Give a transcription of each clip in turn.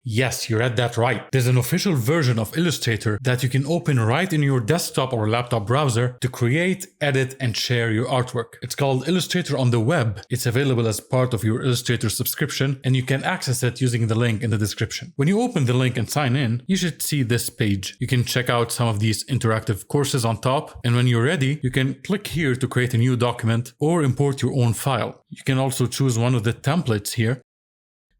Yes, you read that right. There's an official version of Illustrator that you can open right in your desktop or laptop browser to create, edit, and share your artwork. It's called Illustrator on the web. It's available as part of your Illustrator subscription, and you can access it using the link in the description. When you open the link and sign in, you should see this page. You can check out some of these interactive courses on top, and when you're ready, you can click here to create a new document or import your own file. You can also choose one of the templates here,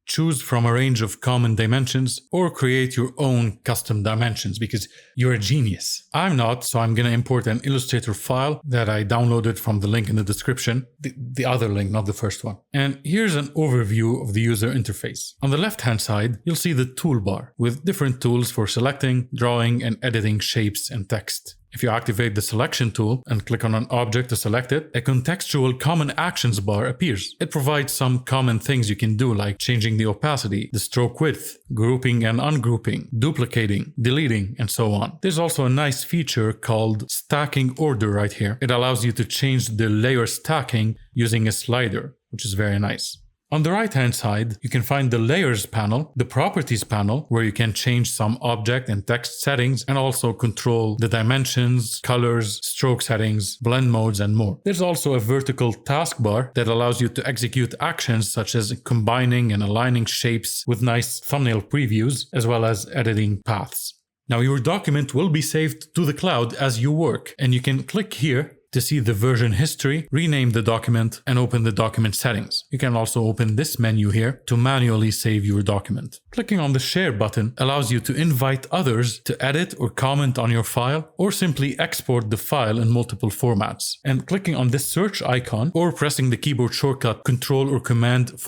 choose from a range of common dimensions, or create your own custom dimensions because you're a genius. I'm not, so I'm gonna import an Illustrator file that I downloaded from the link in the description, the other link, not the first one. And here's an overview of the user interface. On the left-hand side, you'll see the toolbar with different tools for selecting, drawing, and editing shapes and text. If you activate the selection tool and click on an object to select it, a contextual common actions bar appears. It provides some common things you can do like changing the opacity, the stroke width, grouping and ungrouping, duplicating, deleting, and so on. There's also a nice feature called stacking order right here. It allows you to change the layer stacking using a slider, which is very nice. On the right-hand side, you can find the Layers panel, the Properties panel, where you can change some object and text settings and also control the dimensions, colors, stroke settings, blend modes, and more. There's also a vertical taskbar that allows you to execute actions such as combining and aligning shapes with nice thumbnail previews, as well as editing paths. Now, your document will be saved to the cloud as you work, and you can click here to see the version history, rename the document, and open the document settings. You can also open this menu here to manually save your document. Clicking on the Share button allows you to invite others to edit or comment on your file, or simply export the file in multiple formats. And clicking on this search icon or pressing the keyboard shortcut Ctrl or Command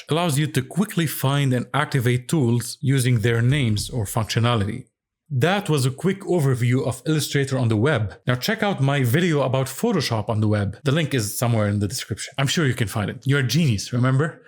/ allows you to quickly find and activate tools using their names or functionality. That was a quick overview of Illustrator on the web. Now check out my video about Photoshop on the web. The link is somewhere in the description. I'm sure you can find it. You're a genius, remember?